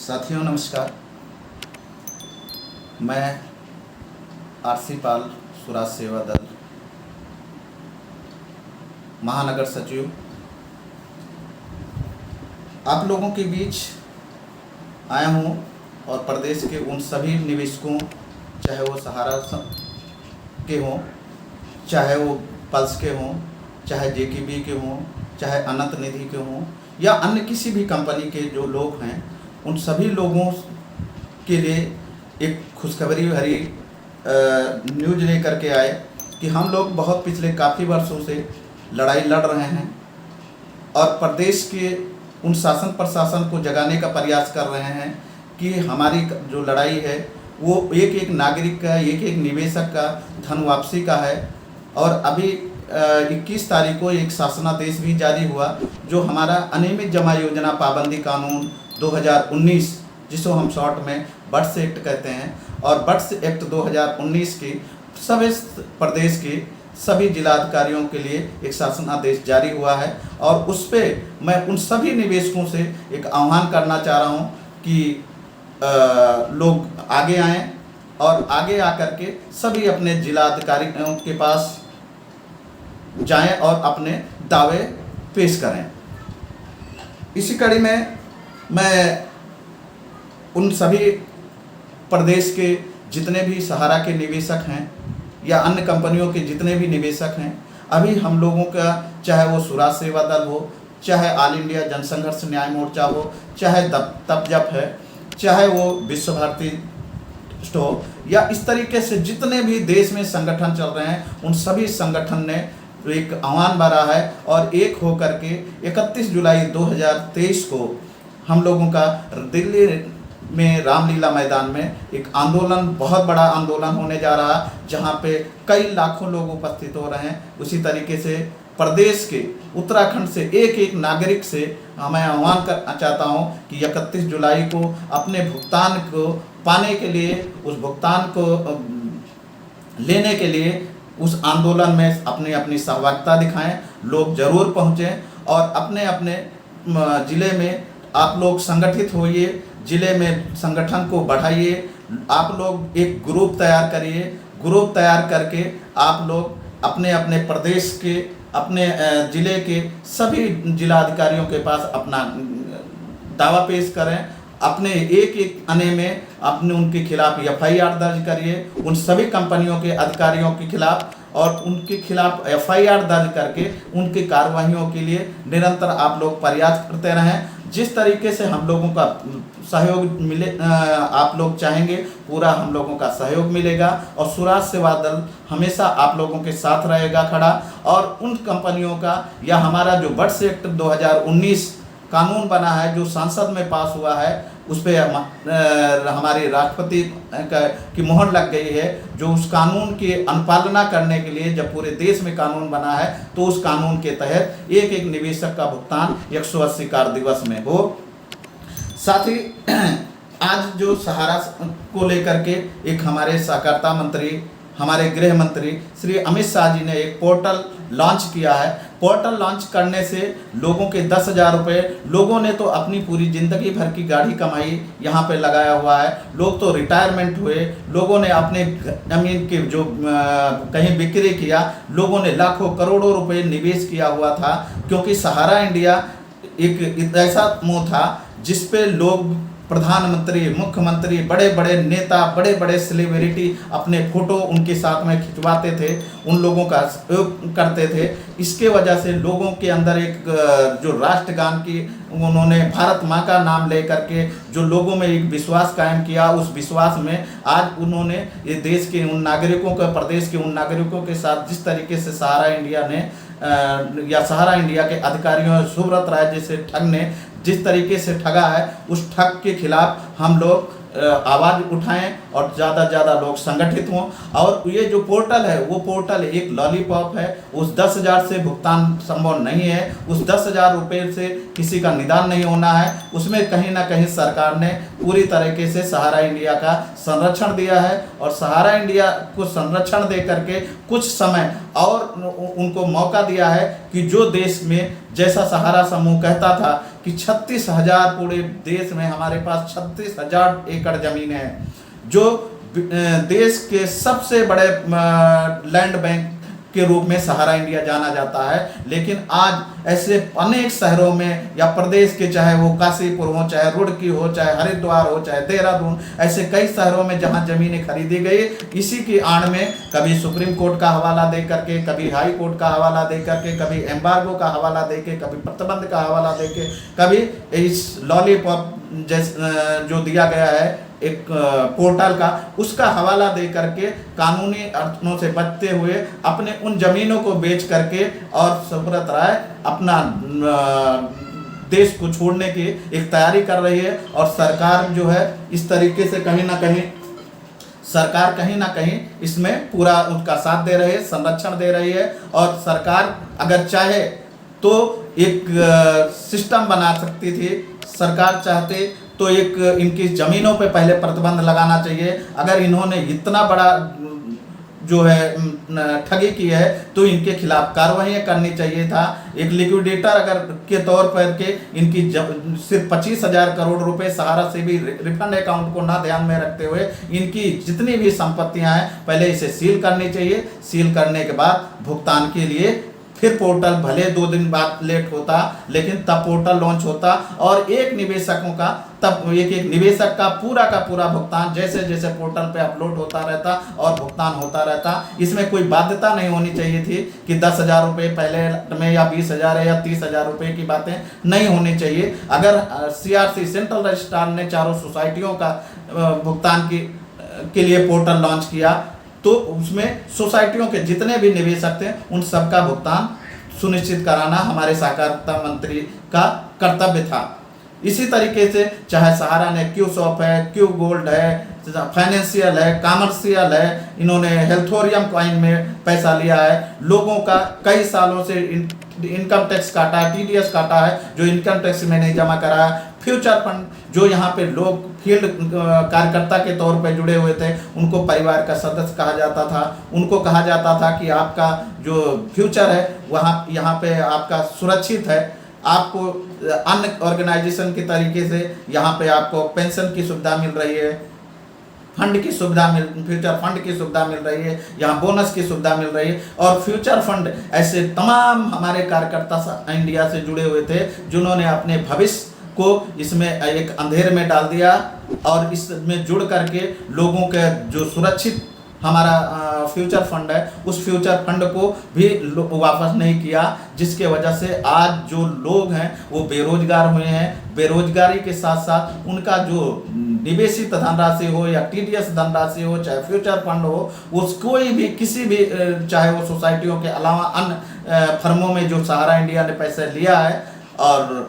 साथियों नमस्कार। मैं आरसी पाल, स्वराज सेवा दल महानगर सचिव आप लोगों के बीच आया हूं और प्रदेश के उन सभी निवेशकों, चाहे वो सहारा के हों, चाहे वो पल्स के हों, चाहे जेकेबी के हों, चाहे अनंत निधि के हों या अन्य किसी भी कंपनी के जो लोग हैं, उन सभी लोगों के लिए एक खुशखबरी भरी न्यूज़ लेकर के आए कि हम लोग बहुत पिछले काफ़ी वर्षों से लड़ाई लड़ रहे हैं और प्रदेश के उन शासन प्रशासन को जगाने का प्रयास कर रहे हैं कि हमारी जो लड़ाई है वो एक एक नागरिक का, एक एक निवेशक का धन वापसी का है। और अभी 21 तारीख को एक शासनादेश भी जारी हुआ जो हमारा अनियमित जमा योजना पाबंदी कानून 2019, जिसको हम शॉर्ट में बट्स एक्ट कहते हैं, और बट्स एक्ट 2019 की सभी प्रदेश के सभी जिलाधिकारियों के लिए एक शासन आदेश जारी हुआ है। और उस पर मैं उन सभी निवेशकों से एक आह्वान करना चाह रहा हूं कि लोग आगे आएं और आगे आकर के सभी अपने जिलाधिकारियों के पास जाएं और अपने दावे पेश करें। इसी कड़ी में मैं उन सभी प्रदेश के जितने भी सहारा के निवेशक हैं या अन्य कंपनियों के जितने भी निवेशक हैं, अभी हम लोगों का चाहे वो स्वराज सेवा दल हो, चाहे ऑल इंडिया जनसंघर्ष न्याय मोर्चा हो, चाहे तपजप है, चाहे वो विश्व भारती स्टो या इस तरीके से जितने भी देश में संगठन चल रहे हैं, उन सभी संगठन ने एक आह्वान भरा है और एक होकर के 31 जुलाई 2023 को हम लोगों का दिल्ली में रामलीला मैदान में एक आंदोलन, बहुत बड़ा आंदोलन होने जा रहा है, जहां पे कई लाखों लोग उपस्थित हो रहे हैं। उसी तरीके से प्रदेश के उत्तराखंड से एक एक नागरिक से मैं आह्वान करना चाहता हूं कि 31 जुलाई को अपने भुगतान को पाने के लिए, उस भुगतान को लेने के लिए उस आंदोलन में अपनी अपनी सहभागिता दिखाएं। लोग जरूर पहुंचें और अपने अपने ज़िले में आप लोग संगठित होइए, ज़िले में संगठन को बढ़ाइए। आप लोग एक ग्रुप तैयार करिए, ग्रुप तैयार करके आप लोग अपने अपने प्रदेश के, अपने ज़िले के सभी जिलाधिकारियों के पास अपना दावा पेश करें। अपने एक एक आने में अपने उनके खिलाफ FIR दर्ज करिए, उन सभी कंपनियों के अधिकारियों के खिलाफ, और उनके खिलाफ FIR दर्ज करके उनकी कार्रवाइयों के लिए निरंतर आप लोग प्रयास करते रहें। जिस तरीके से हम लोगों का सहयोग मिले, आप लोग चाहेंगे, पूरा हम लोगों का सहयोग मिलेगा और स्वराज सेवा दल हमेशा आप लोगों के साथ रहेगा खड़ा। और उन कंपनियों का या हमारा जो बट्स एक्ट 2019 कानून बना है, जो संसद में पास हुआ है, उस पर हमारे राष्ट्रपति की मोहर लग गई है, जो उस कानून की अनुपालना करने के लिए जब पूरे देश में कानून बना है तो उस कानून के तहत एक एक निवेशक का भुगतान 180 कार्य दिवस में हो। साथ ही आज जो सहारा को लेकर के एक हमारे सहकारिता मंत्री, हमारे गृह मंत्री श्री अमित शाह जी ने एक पोर्टल लॉन्च किया है। पोर्टल लॉन्च करने से लोगों के 10,000 रुपये, लोगों ने तो अपनी पूरी ज़िंदगी भर की गाढ़ी कमाई यहाँ पे लगाया हुआ है। लोग तो रिटायरमेंट हुए, लोगों ने अपने ज़मीन के जो कहीं बिक्री किया, लोगों ने लाखों करोड़ों रुपए निवेश किया हुआ था, क्योंकि सहारा इंडिया एक ऐसा मुँह था जिस पे लोग प्रधानमंत्री, मुख्यमंत्री, बड़े बड़े नेता, बड़े बड़े सेलिब्रिटी अपने फ़ोटो उनके साथ में खिंचवाते थे, उन लोगों का सहयोग करते थे। इसके वजह से लोगों के अंदर एक जो राष्ट्रगान की उन्होंने भारत माँ का नाम ले करके जो लोगों में एक विश्वास कायम किया, उस विश्वास में आज उन्होंने ये देश के उन नागरिकों का, प्रदेश के उन नागरिकों के साथ जिस तरीके से सहारा इंडिया ने या सहारा इंडिया के अधिकारियों, सुब्रत राय जैसे ठग ने जिस तरीके से ठगा है, उस ठग के खिलाफ हम लोग आवाज़ उठाएं और ज़्यादा से ज़्यादा लोग संगठित हों। और ये जो पोर्टल है, वो पोर्टल एक लॉलीपॉप है। उस 10,000 से भुगतान संभव नहीं है, उस 10,000 रुपये से किसी का निदान नहीं होना है। उसमें कहीं ना कहीं सरकार ने पूरी तरीके से सहारा इंडिया का संरक्षण दिया है और सहारा इंडिया को संरक्षण दे करके कुछ समय और उनको मौका दिया है कि जो देश में जैसा सहारा समूह कहता था कि 36,000 पूरे देश में हमारे पास 36,000 एकड़ जमीन है, जो देश के सबसे बड़े लैंड बैंक के रूप में सहारा इंडिया जाना जाता है। लेकिन आज ऐसे अनेक शहरों में या प्रदेश के, चाहे वो काशीपुर हो, चाहे रुड़की हो, चाहे हरिद्वार हो, चाहे देहरादून, ऐसे कई शहरों में जहां जमीनें खरीदी गई, इसी की आड़ में कभी सुप्रीम कोर्ट का हवाला दे करके, कभी हाई कोर्ट का हवाला दे करके, कभी एम्बार्गो का हवाला दे के, कभी प्रतिबंध का हवाला दे के, कभी इस लॉलीपॉप जो दिया गया है एक पोर्टल का, उसका हवाला दे करके कानूनी अड़चनों से बचते हुए अपने उन जमीनों को बेच करके और सुब्रत राय अपना देश को छोड़ने की एक तैयारी कर रही है। और सरकार जो है इस तरीके से कहीं ना कहीं इसमें पूरा उनका साथ दे रही है, संरक्षण दे रही है। और सरकार अगर चाहे तो एक सिस्टम बना सकती थी, सरकार चाहते तो एक इनकी ज़मीनों पे पहले प्रतिबंध लगाना चाहिए। अगर इन्होंने इतना बड़ा जो है ठगी की है तो इनके खिलाफ कार्रवाई करनी चाहिए था। एक लिक्विडेटर अगर के तौर पर के इनकी सिर्फ 25,000 करोड़ रुपए सहारा से भी रिफंड अकाउंट को ना ध्यान में रखते हुए इनकी जितनी भी संपत्तियां हैं पहले इसे सील करनी चाहिए। सील करने के बाद भुगतान के लिए फिर पोर्टल भले 2 दिन बाद लेट होता, लेकिन तब पोर्टल लॉन्च होता और एक निवेशक का पूरा भुगतान जैसे जैसे पोर्टल पे अपलोड होता रहता और भुगतान होता रहता। इसमें कोई बाध्यता नहीं होनी चाहिए थी कि 10,000 रुपये पहले में या 20,000 है या 30,000 रुपये की बातें नहीं होनी चाहिए। अगर CRC सेंट्रल रजिस्ट्रार ने चारों सोसाइटियों का भुगतान के लिए पोर्टल लॉन्च किया तो उसमें सोसाइटियों के जितने भी निवेशक थे उन सबका भुगतान सुनिश्चित कराना हमारे सहकारिता मंत्री का कर्तव्य था। इसी तरीके से चाहे सहारा ने क्यू शॉप है, क्यू गोल्ड है, फाइनेंशियल है, कॉमर्शियल है, इन्होंने हेल्थोरियम कॉइन में पैसा लिया है, लोगों का कई सालों से इनकम टैक्स काटा है, TDS काटा है जो इनकम टैक्स में नहीं जमा कराया। फ्यूचर फंड जो यहाँ पे लोग फील्ड कार्यकर्ता के तौर पे जुड़े हुए थे उनको परिवार का सदस्य कहा जाता था, उनको कहा जाता था कि आपका जो फ्यूचर है वहाँ यहाँ पे आपका सुरक्षित है। आपको अन्य ऑर्गेनाइजेशन के तरीके से यहाँ पे आपको पेंशन की सुविधा मिल रही है, फंड की सुविधा फ्यूचर फंड की सुविधा मिल रही है, यहाँ बोनस की सुविधा मिल रही है। और फ्यूचर फंड ऐसे तमाम हमारे कार्यकर्ता इंडिया से जुड़े हुए थे जिन्होंने अपने भविष्य को इसमें एक अंधेरे में डाल दिया और इसमें जुड़ करके लोगों के जो सुरक्षित हमारा फ्यूचर फंड है उस फ्यूचर फंड को भी वापस नहीं किया, जिसके वजह से आज जो लोग हैं वो बेरोजगार हुए हैं। बेरोजगारी के साथ साथ उनका जो निवेशित धनराशि हो या TDS धनराशि हो, चाहे फ्यूचर फंड हो, उस कोई भी किसी भी चाहे वो सोसाइटियों के अलावा अन्य फर्मों में जो सहारा इंडिया ने पैसे लिया है और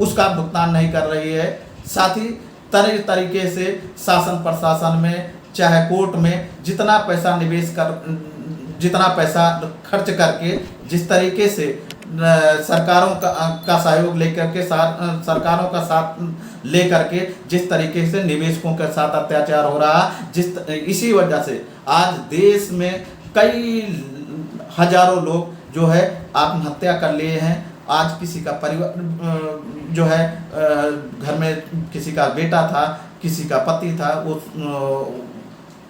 उसका भुगतान नहीं कर रही है। साथ ही तरह तरीके से शासन प्रशासन में चाहे कोर्ट में जितना पैसा खर्च करके जिस तरीके से सरकारों का सहयोग लेकर के सरकारों का साथ लेकर के जिस तरीके से निवेशकों के साथ अत्याचार हो रहा है, इसी वजह से आज देश में कई हजारों लोग जो है आत्महत्या कर लिए हैं। आज किसी का परिवार जो है घर में किसी का बेटा था, किसी का पति था,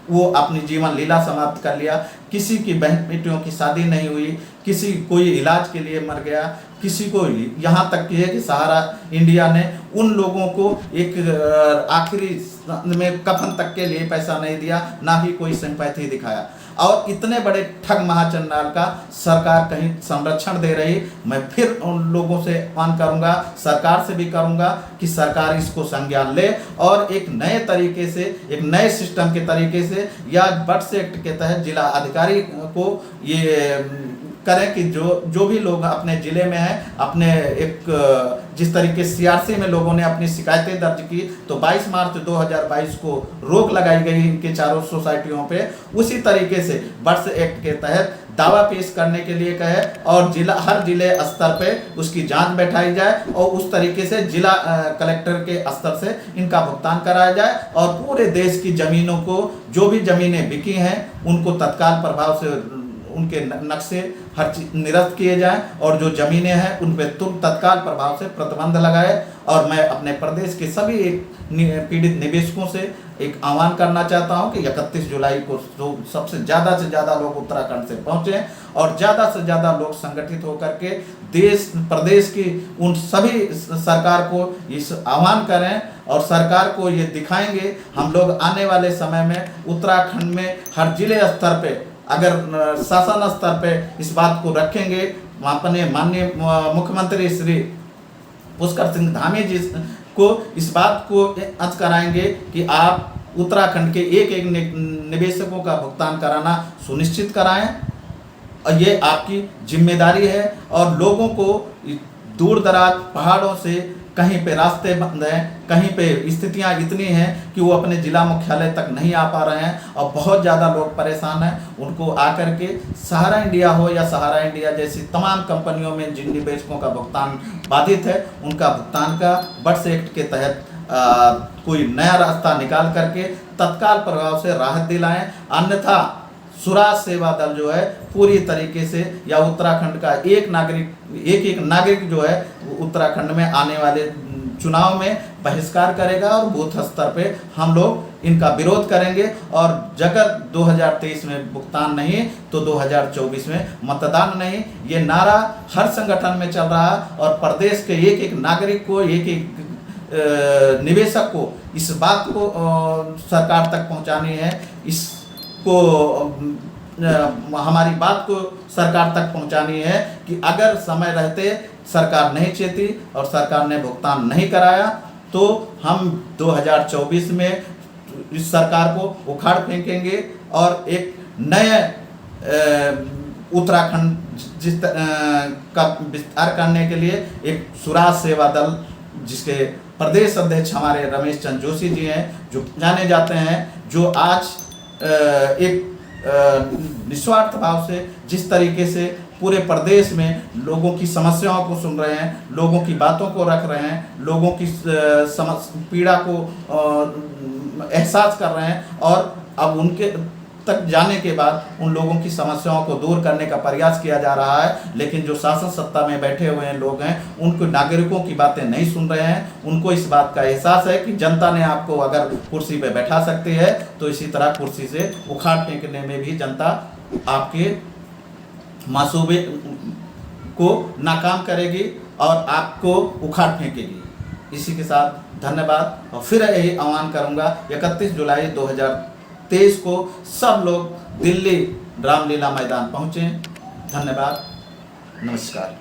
वो अपनी जीवन लीला समाप्त कर लिया। किसी की बहन बेटियों की शादी नहीं हुई, किसी कोई इलाज के लिए मर गया, किसी को यहाँ तक कि है कि सहारा इंडिया ने उन लोगों को एक आखिरी में कफन तक के लिए पैसा नहीं दिया, ना ही कोई सिंपैथी दिखाया। और इतने बड़े ठग महाचंडाल का सरकार कहीं संरक्षण दे रही। मैं फिर उन लोगों से मांग करूंगा, सरकार से भी करूंगा कि सरकार इसको संज्ञान ले और एक नए तरीके से, एक नए सिस्टम के तरीके से या बर्ड्स एक्ट के तहत जिला अधिकारी को ये करें कि जो भी लोग अपने ज़िले में हैं, अपने एक जिस तरीके CRC में लोगों ने अपनी शिकायतें दर्ज की तो 22 मार्च 2022 को रोक लगाई गई इनके चारों सोसाइटियों पे, उसी तरीके से बर्ड्स एक्ट के तहत दावा पेश करने के लिए कहे और हर जिले स्तर पे उसकी जांच बैठाई जाए और उस तरीके से जिला कलेक्टर के स्तर से इनका भुगतान कराया जाए और पूरे देश की ज़मीनों को, जो भी ज़मीनें बिकी हैं उनको तत्काल प्रभाव से उनके नक्शे हर चीज निरस्त किए जाएं और जो ज़मीनें हैं उन पर तुरंत तत्काल प्रभाव से प्रतिबंध लगाए। और मैं अपने प्रदेश के सभी पीड़ित निवेशकों से एक आह्वान करना चाहता हूं कि 31 जुलाई को जो सबसे ज़्यादा से ज़्यादा लोग उत्तराखंड से पहुँचें और ज़्यादा से ज़्यादा लोग संगठित होकर के देश प्रदेश की उन सभी सरकार को इस आह्वान करें और सरकार को ये दिखाएंगे। हम लोग आने वाले समय में उत्तराखंड में हर जिले स्तर पे अगर शासन स्तर पे इस बात को रखेंगे, अपने माननीय मुख्यमंत्री श्री पुष्कर सिंह धामी जी को इस बात को अंत कराएंगे कि आप उत्तराखंड के एक एक निवेशकों का भुगतान कराना सुनिश्चित कराएं। और ये आपकी जिम्मेदारी है। और लोगों को दूर दराज पहाड़ों से कहीं पे रास्ते बंद हैं, कहीं पे स्थितियां इतनी हैं कि वो अपने ज़िला मुख्यालय तक नहीं आ पा रहे हैं और बहुत ज़्यादा लोग परेशान हैं। उनको आकर के सहारा इंडिया हो या सहारा इंडिया जैसी तमाम कंपनियों में जिन निवेशकों का भुगतान बाधित है, उनका भुगतान का बट्स एक्ट के तहत कोई नया रास्ता निकाल करके तत्काल प्रभाव से राहत दिलाएं। अन्यथा स्वराज सेवा दल जो है पूरी तरीके से या उत्तराखंड का एक नागरिक जो है उत्तराखंड में आने वाले चुनाव में बहिष्कार करेगा और बूथ स्तर पे हम लोग इनका विरोध करेंगे। और अगर 2023 में भुगतान नहीं तो 2024 में मतदान नहीं, ये नारा हर संगठन में चल रहा है। और प्रदेश के एक एक नागरिक को, एक एक निवेशक को इस बात को सरकार तक पहुंचानी है। इसको हमारी बात को सरकार तक पहुंचानी है कि अगर समय रहते सरकार नहीं चेती और सरकार ने भुगतान नहीं कराया तो हम 2024 में इस सरकार को उखाड़ फेंकेंगे और एक नए उत्तराखंड का विस्तार करने के लिए एक स्वराज सेवा दल, जिसके प्रदेश अध्यक्ष हमारे रमेश चंद्र जोशी जी हैं, जो जाने जाते हैं, जो आज एक निस्वार्थ भाव से जिस तरीके से पूरे प्रदेश में लोगों की समस्याओं को सुन रहे हैं, लोगों की बातों को रख रहे हैं, लोगों की पीड़ा को एहसास कर रहे हैं और अब उनके तक जाने के बाद उन लोगों की समस्याओं को दूर करने का प्रयास किया जा रहा है। लेकिन जो शासन सत्ता में बैठे हुए हैं लोग हैं, उनको नागरिकों की बातें नहीं सुन रहे हैं। उनको इस बात का एहसास है कि जनता ने आपको अगर कुर्सी पे बैठा सकती है तो इसी तरह कुर्सी से उखाड़ फेंकने में भी जनता आपके मासूबे को नाकाम करेगी और आपको उखाड़ फेंकेगी। इसी के साथ धन्यवाद। और फिर यही आह्वान करूंगा, 31 जुलाई 2023 को सब लोग दिल्ली रामलीला मैदान पहुँचें। धन्यवाद, नमस्कार।